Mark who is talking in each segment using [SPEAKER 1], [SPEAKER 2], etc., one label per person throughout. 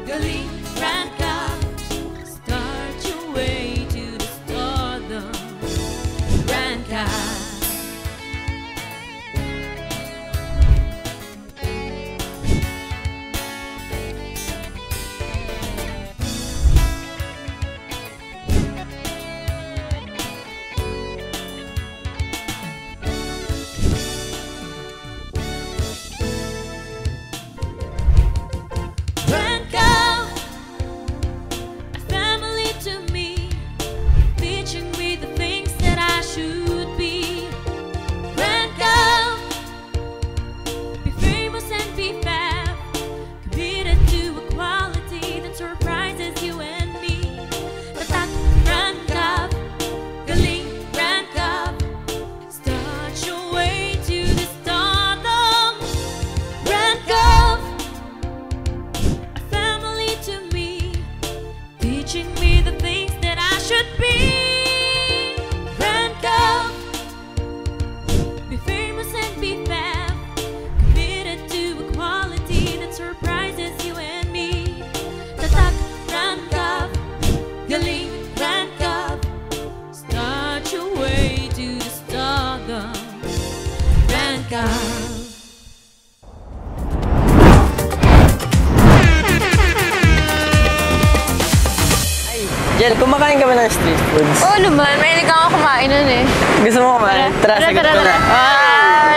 [SPEAKER 1] galing, brand ka. Start your way to the stardom. Brand ka.
[SPEAKER 2] Jel, kumakain ka ba ng street foods?
[SPEAKER 3] Oo naman, mahilig ako kumain nun eh.
[SPEAKER 2] Gusto mo kumain? Tara, sagot ko na.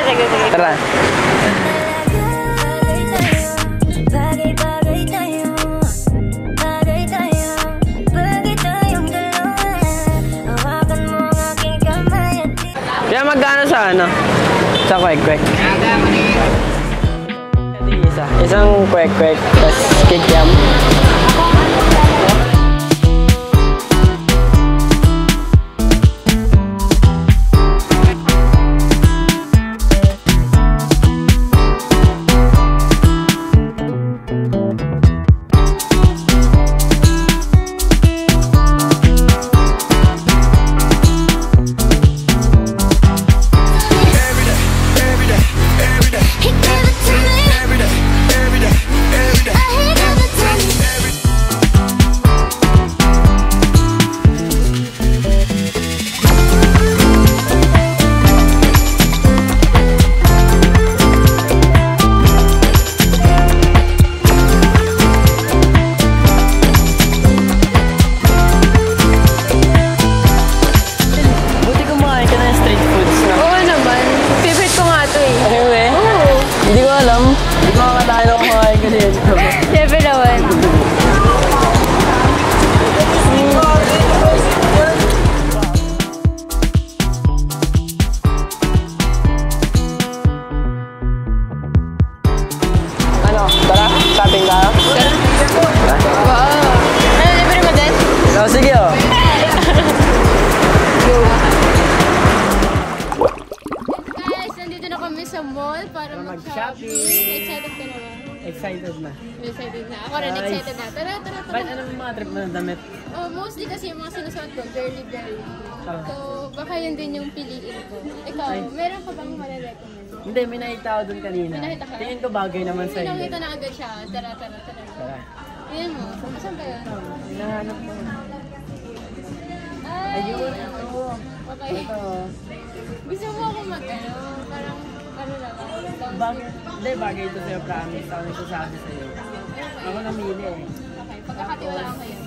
[SPEAKER 3] Sige.
[SPEAKER 2] Tara. Kaya magkano sa ano? Sa kwek-kwek? Isang kwek-kwek, tapos kikiam.
[SPEAKER 3] Siyempre naman.
[SPEAKER 2] Ano? Tara, shopping tayo?
[SPEAKER 3] Wow. Ano, libre mo din?
[SPEAKER 2] Oh, sige oh.
[SPEAKER 3] Guys, nandito na kami sa mall para mag-shopping. Excited ka na ba?
[SPEAKER 2] Excited na.
[SPEAKER 3] Excited na. Ako rin excited na. Tara.
[SPEAKER 2] Ba't ano yung mga trip mo ng damit?
[SPEAKER 3] Oh, mostly kasi yung mga sinusuot ko, girly. So, baka yun din yung piliin ko. Ikaw, meron ka bang marirecommend?
[SPEAKER 2] Hindi, may nakita ako dun kanina.
[SPEAKER 3] May nakita ka?
[SPEAKER 2] Tingin ko bagay naman sa'yo.
[SPEAKER 3] Nakita na agad siya. Tara. Tingnan mo. Saan ba yun?
[SPEAKER 2] Hinahanap ko.
[SPEAKER 3] Ay!
[SPEAKER 2] Ayun, ito.
[SPEAKER 3] Okay.
[SPEAKER 2] Ito.
[SPEAKER 3] Gusto mo ako mag-ano? Parang, ano na ba?
[SPEAKER 2] Bagay. Hindi, bagay ito sa'yo, promise. Ako nagsasabi sa'yo. Ako namili eh.
[SPEAKER 3] Okay, pagkakatiwalaan ko yun.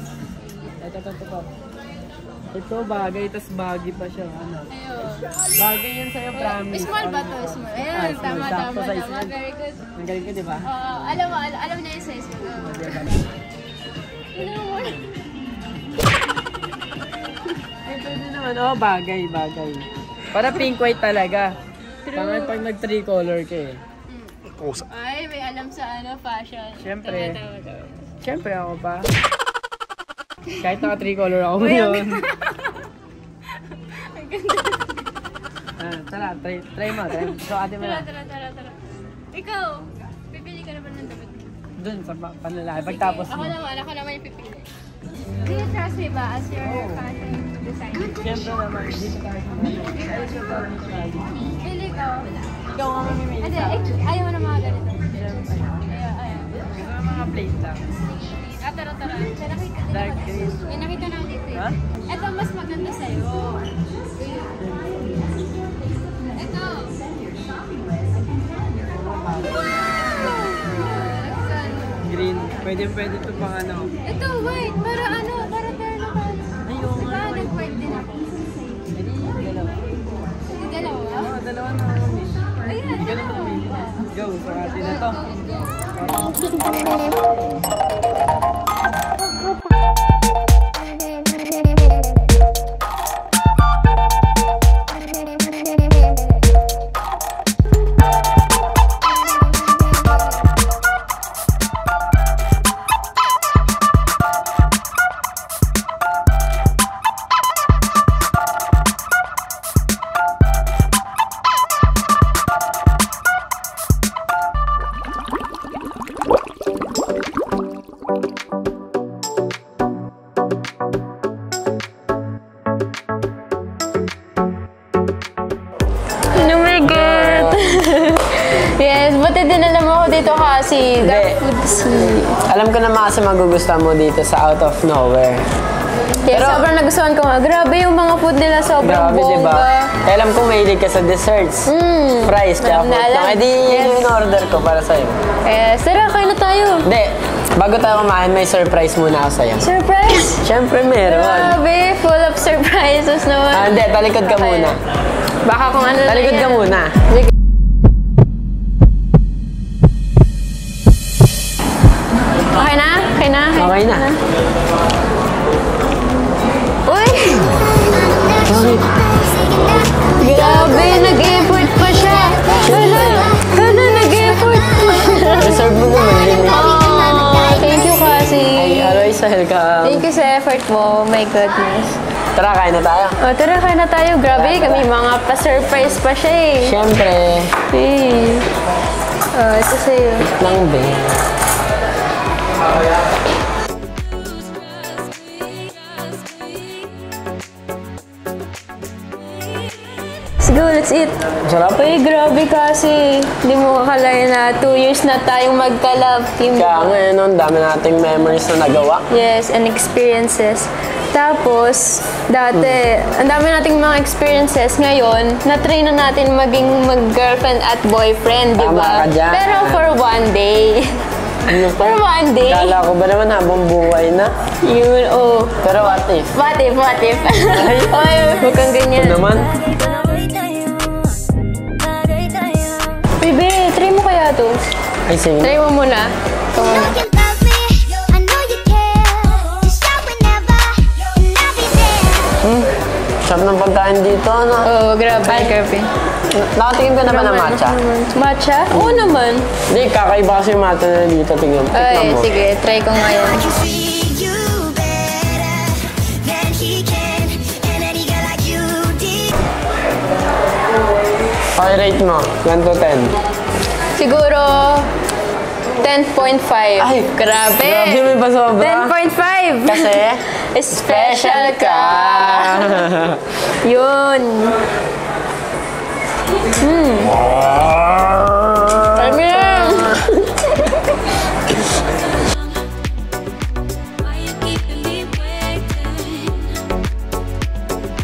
[SPEAKER 2] Ito. Ito bagay, tas bagay pa siya. Ano?
[SPEAKER 3] Ayun.
[SPEAKER 2] Bagay yan sa'yo, promise.
[SPEAKER 3] Small ba to? Small. Ayan, tama. Very good.
[SPEAKER 2] Ang galing ko, di ba?
[SPEAKER 3] Alam na yung size mo. Ano mo?
[SPEAKER 2] Ito din naman. Oh, bagay. Para pink white talaga. Pangit pag nag-3 color ka eh.
[SPEAKER 3] Ay, may alam sa fashion.
[SPEAKER 2] Siyempre.
[SPEAKER 3] Tama.
[SPEAKER 2] Siyempre ako pa. Kahit naka 3 color ako ngayon. Tara, try mo. So, ate mo na.
[SPEAKER 3] Tara. Ikaw, pipili ka naman ng damit.
[SPEAKER 2] Dun, sa panlalaki. Pagtapos mo.
[SPEAKER 3] Ako naman yung pipili. Do you trust me ba as your fashion designer?
[SPEAKER 2] Siyempre naman, dito tayo.
[SPEAKER 3] Pili ko.
[SPEAKER 2] Ikaw nga mamimili
[SPEAKER 3] Hindi,
[SPEAKER 2] sa akin.
[SPEAKER 3] ayaw mo na mga ganito.
[SPEAKER 2] Siyempre.
[SPEAKER 3] Ayan.
[SPEAKER 2] Gusto mo mga plate lang.
[SPEAKER 3] tara. May nakita din
[SPEAKER 2] Dark
[SPEAKER 3] ako.
[SPEAKER 2] green.
[SPEAKER 3] May nakita na ako dito.
[SPEAKER 2] Ha?
[SPEAKER 3] Ito, mas maganda sa'yo. Ito.
[SPEAKER 2] Green. Pwede ito pang ano.
[SPEAKER 3] Ito, white. Para ano? Para terno tayo.
[SPEAKER 2] Ayun
[SPEAKER 3] Diba? Nag-white din ako.
[SPEAKER 2] Dalawa.
[SPEAKER 3] Yung dalawa?
[SPEAKER 2] Oo, dalawa na ako.
[SPEAKER 3] Ayan.
[SPEAKER 2] Hindi ka na mamili. Go, sa atin na to.
[SPEAKER 3] Oh my God! Yes, buti dinala mo ako dito kasi.
[SPEAKER 2] Hindi. Alam ko naman kasi magugustuhan mo dito sa out of nowhere.
[SPEAKER 3] Yes,
[SPEAKER 2] Pero-
[SPEAKER 3] sobrang nagustuhan ko nga. Grabe yung mga food nila, sobrang
[SPEAKER 2] Grabe, di
[SPEAKER 3] bongga.
[SPEAKER 2] ba? Alam ko mahilig ka sa desserts. Fries, kaya
[SPEAKER 3] Alam na
[SPEAKER 2] food.
[SPEAKER 3] alam.
[SPEAKER 2] Eh di,
[SPEAKER 3] Yes.
[SPEAKER 2] yun yung order ko para sa'yo.
[SPEAKER 3] Yes, tara, kain na tayo.
[SPEAKER 2] Hindi, bago tayo kumain, may surprise muna ako sa'yo.
[SPEAKER 3] Surprise!
[SPEAKER 2] Siyempre meron.
[SPEAKER 3] Grabe, full of surprises naman.
[SPEAKER 2] Hindi, talikod ka
[SPEAKER 3] Okay.
[SPEAKER 2] muna.
[SPEAKER 3] Baka kung ano na
[SPEAKER 2] Talikod
[SPEAKER 3] yan.
[SPEAKER 2] ka muna.
[SPEAKER 3] Sige. Okay na? Okay na?
[SPEAKER 2] Okay na.
[SPEAKER 3] Uy! Grabe, nag-effort pa siya. Hala, nag-effort pa siya.
[SPEAKER 2] Reserve mo naman yun.
[SPEAKER 3] Oh, thank you kasi.
[SPEAKER 2] Ay, aray sa welcome.
[SPEAKER 3] Thank you sa effort mo. My goodness.
[SPEAKER 2] Tara, kain na tayo.
[SPEAKER 3] O, tara, kain na tayo. Grabe, kami mga pa-surprise pa siya eh.
[SPEAKER 2] Siyempre,
[SPEAKER 3] Hey. Ito sa'yo.
[SPEAKER 2] lang be.
[SPEAKER 3] Let's go, let's eat.
[SPEAKER 2] Sarap.
[SPEAKER 3] Uy, grabe kasi. Hindi mo kakalain na 2 years na tayong magka-love team.
[SPEAKER 2] Kaya ngayon, ang dami nating memories na nagawa.
[SPEAKER 3] Yes, and experiences. Tapos, dati, ang dami nating mga experiences. Ngayon, na-try na natin maging mag-girlfriend at boyfriend, di
[SPEAKER 2] Tama
[SPEAKER 3] ba?
[SPEAKER 2] ka dyan.
[SPEAKER 3] Pero for one day.
[SPEAKER 2] Ano
[SPEAKER 3] For one day.
[SPEAKER 2] Kala ko ba naman habang buhay na?
[SPEAKER 3] Yun, oh.
[SPEAKER 2] Pero what if?
[SPEAKER 3] What if, what if? Oy, huwag kang ganyan.
[SPEAKER 2] Ito naman,
[SPEAKER 3] Bebe, try mo kaya to.
[SPEAKER 2] ay sige.
[SPEAKER 3] Try mo muna. Ito muna.
[SPEAKER 4] You love me, I know you care. Just shout whenever, and I'll be there.
[SPEAKER 2] Sarap ng pagkain dito, ano?
[SPEAKER 3] Oh, grabe. Grabe.
[SPEAKER 2] Nakatingin ka naman ng matcha.
[SPEAKER 3] Matcha? Oo naman.
[SPEAKER 2] Hindi, kakaiba kasi yung matcha na dito. Tingnan
[SPEAKER 3] Ay,
[SPEAKER 2] mo.
[SPEAKER 3] sige. Try ko nga yan.
[SPEAKER 4] I can treat you better than he can, and any girl like you did.
[SPEAKER 2] Okay, rate mo. 1 to 10.
[SPEAKER 3] Siguro, 10.5.
[SPEAKER 2] Ay,
[SPEAKER 3] grabe.
[SPEAKER 2] Grabe, may pasobra.
[SPEAKER 3] 10.5.
[SPEAKER 2] Kasi,
[SPEAKER 3] Special ka. Yun. Alam yan.
[SPEAKER 1] Why you keeping me waiting?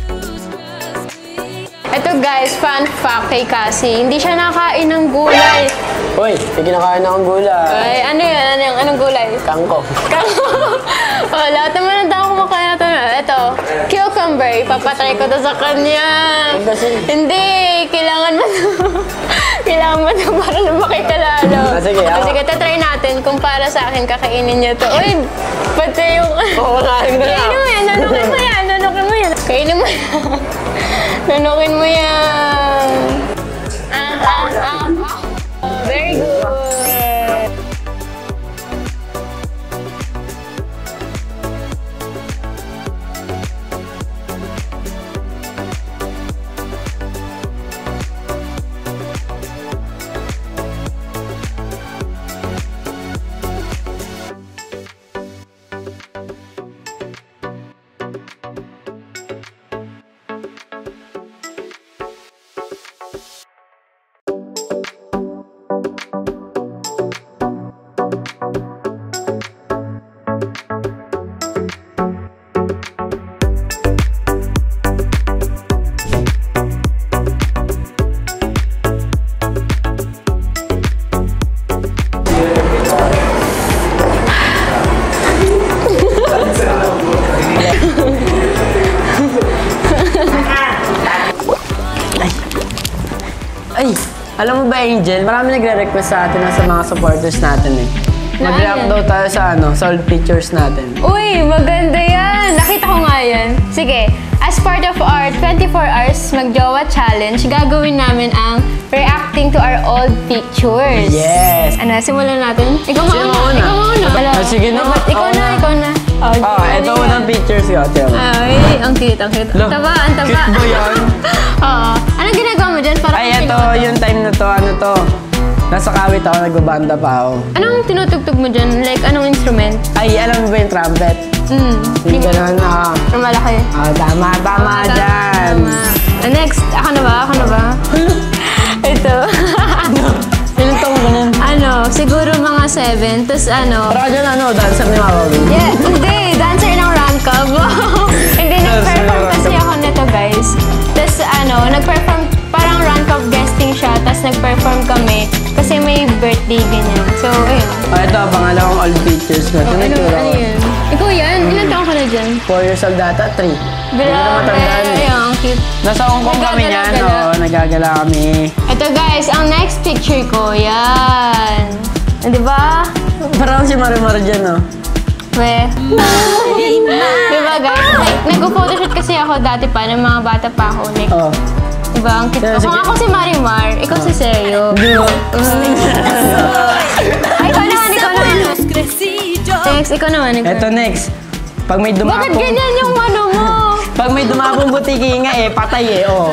[SPEAKER 1] Lose trust me.
[SPEAKER 3] Ito guys, fun fact kay Cassie. Hindi siya nakain ng gulay.
[SPEAKER 2] Uy, may kinakain akong gulay.
[SPEAKER 3] Ay, ano yun? Anong gulay?
[SPEAKER 2] Kangkong.
[SPEAKER 3] Oh, lahat naman ng tao kumakain na ito. Ito, cucumber. Ipapatry ko to sa kanya.
[SPEAKER 2] Kasi,
[SPEAKER 3] Hindi, kailangan mo to. Kailangan mo to para lumaki ka lalo.
[SPEAKER 2] Sige, ako.
[SPEAKER 3] Sige, tatry natin kung para sa akin kakainin niyo to. Uy, pati yung...
[SPEAKER 2] oo, kain na
[SPEAKER 3] Kainin
[SPEAKER 2] lang.
[SPEAKER 3] mo yan, nanukin mo yan, nanukin mo yan. Kainin mo yan. Nanukin mo yan. Very good.
[SPEAKER 2] Alam mo ba, Angel, marami nagre-request sa atin na sa mga supporters natin eh. Mag-react daw tayo sa sa old pictures natin.
[SPEAKER 3] Uy, maganda yan! Nakita ko nga yan. Sige, as part of our 24 hours mag-jowa challenge, gagawin namin ang reacting to our old pictures.
[SPEAKER 2] Yes!
[SPEAKER 3] Ano, simulan natin? Ikaw
[SPEAKER 2] Sino
[SPEAKER 3] mauna.
[SPEAKER 2] mauna?
[SPEAKER 3] Ikaw mauna.
[SPEAKER 2] Ah, sige na.
[SPEAKER 3] Ikaw na, ikaw na.
[SPEAKER 2] Ito unang pictures ko.
[SPEAKER 3] Ay, ang cute, ang cute.
[SPEAKER 2] Lo,
[SPEAKER 3] Taba, ang taba.
[SPEAKER 2] cute ba yan?
[SPEAKER 3] Oo. Anong ginagawa mo dyan? Para
[SPEAKER 2] Ay, ito, yung time na to, ano to. Nasa kawit ako, nagbabanda pa ako.
[SPEAKER 3] Anong tinutugtog mo dyan? Like, anong instrument?
[SPEAKER 2] Ay, alam mo ba yung trumpet? Yung gano'n,
[SPEAKER 3] Ang malaki.
[SPEAKER 2] tama dyan.
[SPEAKER 3] Tama. Next, ako na ba? Ito.
[SPEAKER 2] Ilang taong ganun?
[SPEAKER 3] Siguro mga 7. Tapos
[SPEAKER 2] Pero dyan, dancer ni Mama Will.
[SPEAKER 3] yeah, hindi. Dancer ng rank club. Hindi, nag-perform kasi ako nito, guys. Tapos nag-perform, parang rank club guesting siya. Tapos nag-perform kami kasi may birthday ganyan. So, ayun.
[SPEAKER 2] Ito, pangalawang old pictures ko. Ito,
[SPEAKER 3] Ano yun? Ikaw yan? Ilan taong ka na dyan?
[SPEAKER 2] 4 years old data, 3. Hindi na matandaan eh.
[SPEAKER 3] Ayun, ang cute.
[SPEAKER 2] Nasa Hong Kong kami niyan,
[SPEAKER 3] Nagagala-gala.
[SPEAKER 2] nagagala kami.
[SPEAKER 3] Ito guys, ang next picture ko, yan. Di ba?
[SPEAKER 2] Parang si Marimar dyan, no?
[SPEAKER 3] We. Di ba guys? Like, nag-photoshoot kasi ako dati pa, ng mga bata pa ako. Like,
[SPEAKER 2] Oh.
[SPEAKER 3] di ba? Ang cute.
[SPEAKER 2] Sige.
[SPEAKER 3] Kung ako si Marimar, ikaw si Seryo.
[SPEAKER 2] Di ba?
[SPEAKER 3] Ay, ikaw naman. Next, ikaw naman.
[SPEAKER 2] Ito next. Pag may
[SPEAKER 3] Bakit
[SPEAKER 2] dumapong...
[SPEAKER 3] ganyan yung mo?
[SPEAKER 2] Pag may dumapong butiki nga patay oh.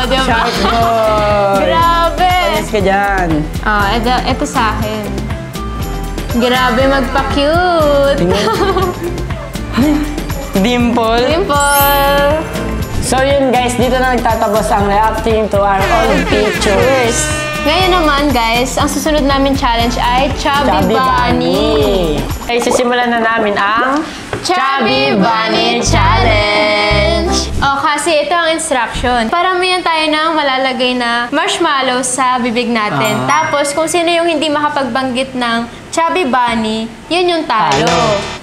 [SPEAKER 3] Di ba?
[SPEAKER 2] Sharp boy.
[SPEAKER 3] Grabe.
[SPEAKER 2] Panis ka dyan.
[SPEAKER 3] Ito sa akin. Grabe, magpa-cute.
[SPEAKER 2] Dimple.
[SPEAKER 3] Dimple.
[SPEAKER 2] So yun guys, dito na nagtatapos ang reacting to our old pictures.
[SPEAKER 3] Ngayon naman guys, ang susunod namin challenge ay Chubby Bunny.
[SPEAKER 2] Ay, sisimulan na namin ang
[SPEAKER 3] Chubby Bunny Challenge! Kasi ito ang instruction. Paramihan tayo ng malalagay na marshmallow sa bibig natin. Tapos, kung sino yung hindi makapagbanggit ng Chubby Bunny, yun yung talo.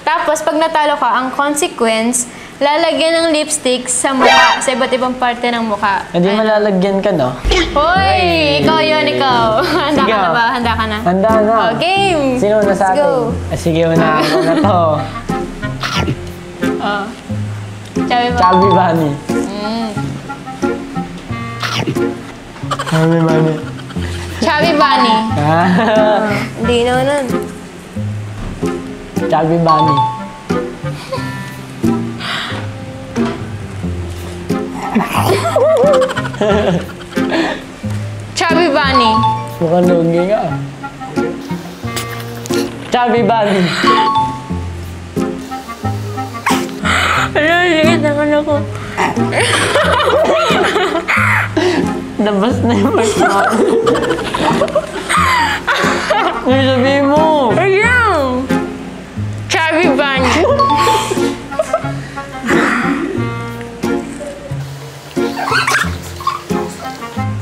[SPEAKER 3] Tapos, pag natalo ka, ang consequence, lalagyan ng lipstick sa mukha, sa iba't ibang parte ng mukha.
[SPEAKER 2] Hindi malalagyan ka, no?
[SPEAKER 3] Hoy! Ikaw yun, ikaw. Handa
[SPEAKER 2] Sige,
[SPEAKER 3] ka na
[SPEAKER 2] oh.
[SPEAKER 3] ba? Handa ka na?
[SPEAKER 2] Handa na.
[SPEAKER 3] Game!
[SPEAKER 2] Sino na sa
[SPEAKER 3] Let's go.
[SPEAKER 2] atin? Sige, unahan ko na to.
[SPEAKER 3] Chubby Bunny.
[SPEAKER 2] Chubby Bunny. Chubby Bunny.
[SPEAKER 3] Chubby Bunny. Hindi naman.
[SPEAKER 2] Chubby Bunny.
[SPEAKER 3] Chubby Bunny.
[SPEAKER 2] Mukhang lugi nga. Chubby Bunny.
[SPEAKER 3] Sige, naman ako.
[SPEAKER 2] Labas na yung marshmallow. Ano sabihin mo?
[SPEAKER 3] Ayun! Chubby Bunny.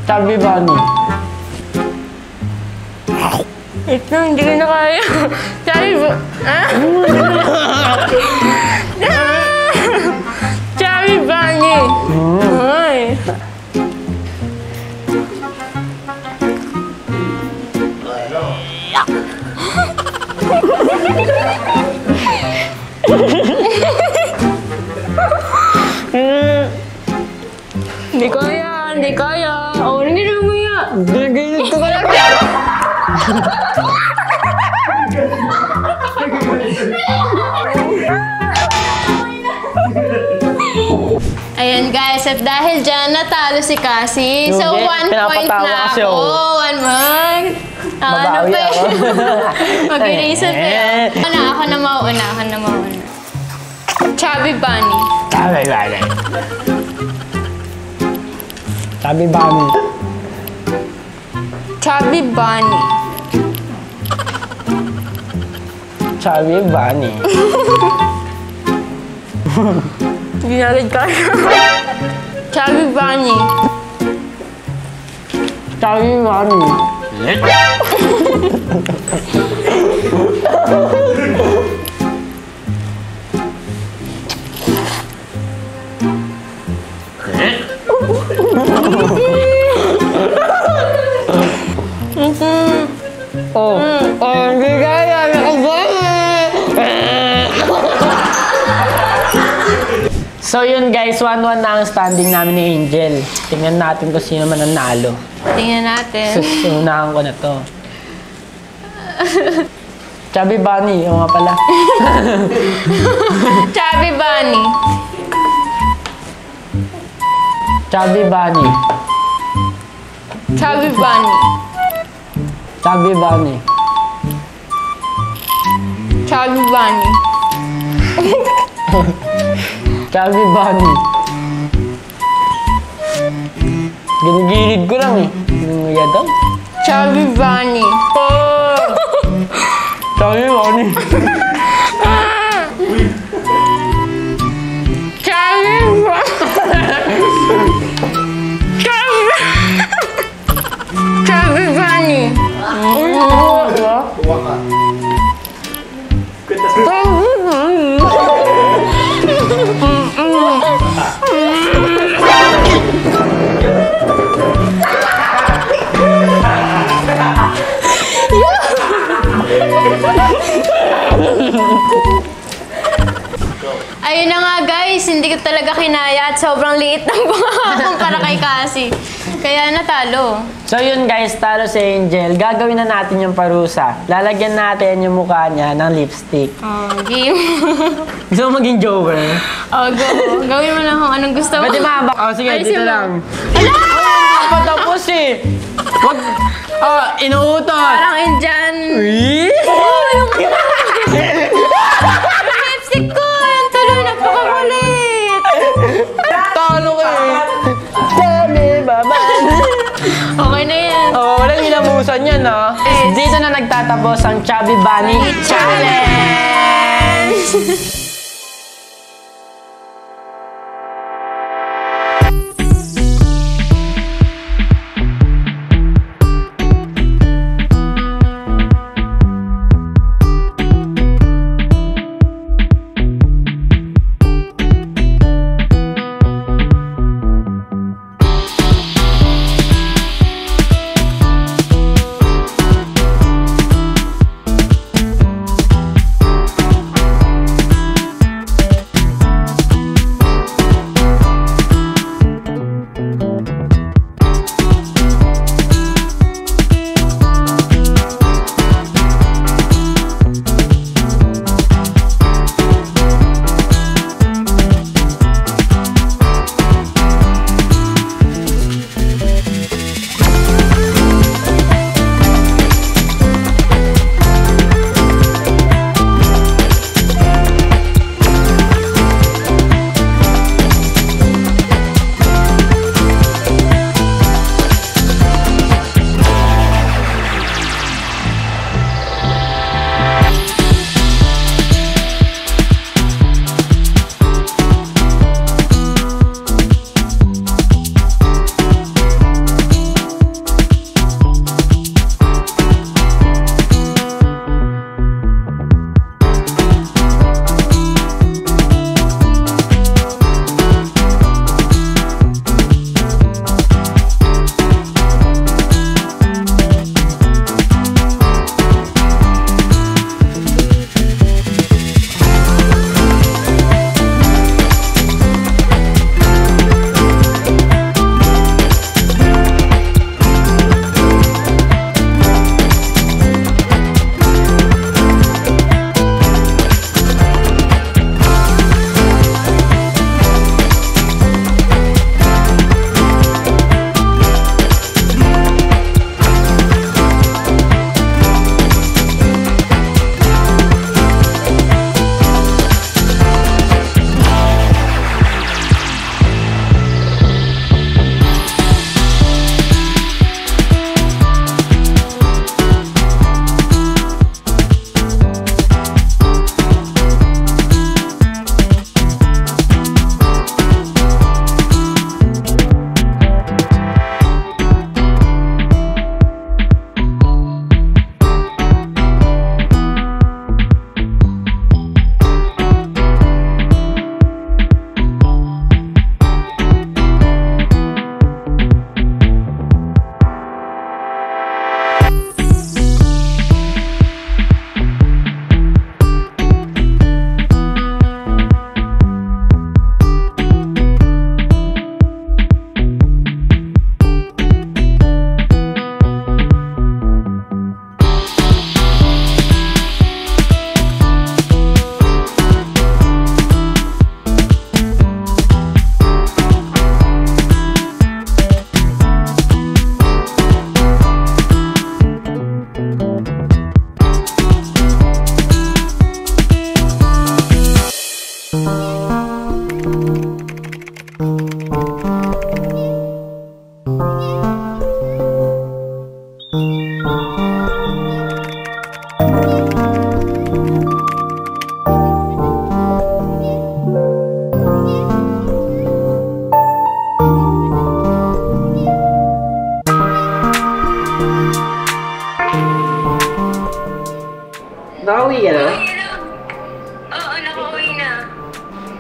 [SPEAKER 2] Chubby Bunny.
[SPEAKER 3] Ito, hindi ko na kaya. Chubby Bunny. Chubby Bunny. Ay. Hindi kaya, hindi kaya. Hindi na umuya.
[SPEAKER 2] Gagawin ko ka lang.
[SPEAKER 3] Ayan guys, at dahil dyan natalo si Cassie. So,
[SPEAKER 2] Hindi,
[SPEAKER 3] 1 point
[SPEAKER 2] pinapatawa
[SPEAKER 3] na
[SPEAKER 2] kasi
[SPEAKER 3] ako.
[SPEAKER 2] ako.
[SPEAKER 3] 1 point. Ano
[SPEAKER 2] Babawi
[SPEAKER 3] pa
[SPEAKER 2] ako.
[SPEAKER 3] Mag-eraser pa yun. Ako na mauna. Chubby Bunny.
[SPEAKER 2] Chubby Bunny. Chubby Bunny.
[SPEAKER 3] Chubby Bunny.
[SPEAKER 2] Chubby Bunny.
[SPEAKER 3] Ginagad ka. Chubby Bunny.
[SPEAKER 2] Chubby Bunny. So yun guys, 1-1 na ang standing namin ni Angel. Tingnan natin kung sino man ang nalo.
[SPEAKER 3] Tingnan natin.
[SPEAKER 2] Susunahan ko na to. Chubby Bunny, o nga pala.
[SPEAKER 3] Chubby Bunny.
[SPEAKER 2] Chubby Bunny.
[SPEAKER 3] Chubby Bunny.
[SPEAKER 2] Chubby Bunny.
[SPEAKER 3] Chubby Bunny.
[SPEAKER 2] Chubby Bunny. Ginigilid ko lang eh. Nguya daw.
[SPEAKER 3] Chubby Bunny.
[SPEAKER 2] Chubby Bunny.
[SPEAKER 3] Chubby Chubby Bunny. Ayun na nga guys, hindi ko talaga kinaya at sobrang liit ng pangakong para kay Cassie. Kaya natalo.
[SPEAKER 2] So yun guys, talo si Angel. Gagawin na natin yung parusa. Lalagyan natin yung mukha niya ng lipstick.
[SPEAKER 3] Oh, game.
[SPEAKER 2] Gusto mo maging joker?
[SPEAKER 3] Oh, go. Gawin mo lang kung anong gusto mo.
[SPEAKER 2] Pwede mahaba. Oh, sige,
[SPEAKER 3] Alisin
[SPEAKER 2] dito
[SPEAKER 3] mo.
[SPEAKER 2] lang. Patapos eh. Wag. Inuutot.
[SPEAKER 3] Parang Indian. Lipstick ko! Yan tuloy, napakakulit!
[SPEAKER 2] Talo ko eh. Sabi, baba.
[SPEAKER 3] Okay na yan.
[SPEAKER 2] Oh, walang inamusan yan, no? Dito na nagtatapos ang Chubby Bunny Challenge!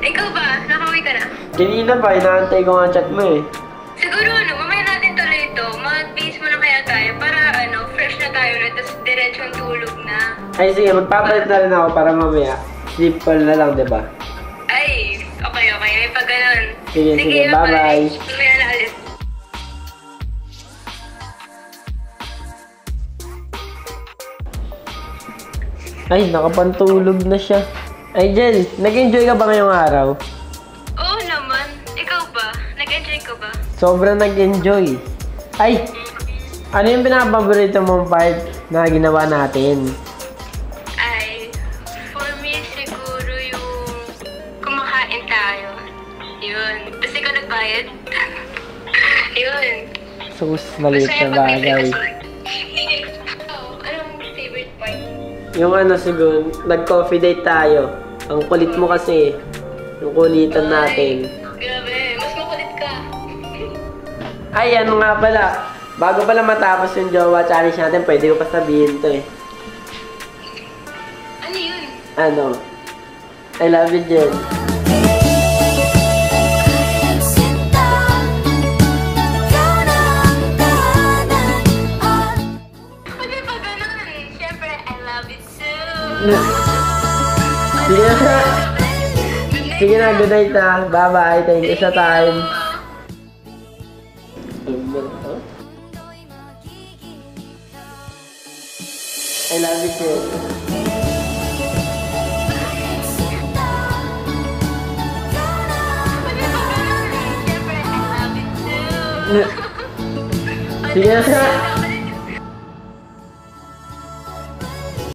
[SPEAKER 3] Ikaw ba? Nakauwi ka na?
[SPEAKER 2] Kanina pa, inaantay ko nga chat mo eh.
[SPEAKER 3] Siguro mamaya natin tuloy ito. Mag-base mo na kaya tayo para fresh na tayo na, tapos diretsong tulog na.
[SPEAKER 2] Ay sige, magpapalit na rin ako para mamaya. Sleep call na lang, diba?
[SPEAKER 3] Ay, okay. May pag ganun.
[SPEAKER 2] Sige, bye-bye.
[SPEAKER 3] Mamaya na ulit.
[SPEAKER 2] Ay, nakapantulog na siya. Ay, Jel, nag-enjoy ka ba ngayong araw?
[SPEAKER 3] Oo naman. Ikaw ba? Nag-enjoy ka ba?
[SPEAKER 2] Sobrang nag-enjoy. Ay, ano yung pinakapaborito mong part na ginawa natin?
[SPEAKER 3] Ay, for me siguro yung kumakain tayo. Yun. Tapos ikaw nagbayad. Yun.
[SPEAKER 2] Sus, maliit na bagay.
[SPEAKER 3] Anong favorite part?
[SPEAKER 2] Yung siguro, nag-coffee date tayo. Ang kulit mo kasi. Yung kulitan natin.
[SPEAKER 3] Grabe, mas makulit ka.
[SPEAKER 2] Ay, ano nga pala. Bago pala matapos yung jowa challenge natin, pwede ko pa sabihin to eh.
[SPEAKER 3] Ano yun?
[SPEAKER 2] Ano? I love you, Jen.
[SPEAKER 3] Ano ba ganun? Siyempre, I love you too.
[SPEAKER 2] Sige na. Sige na, good night na. Bye-bye. Thank you sa time. I love you, Jen.
[SPEAKER 3] Siyempre, I love you too.
[SPEAKER 2] Sige na.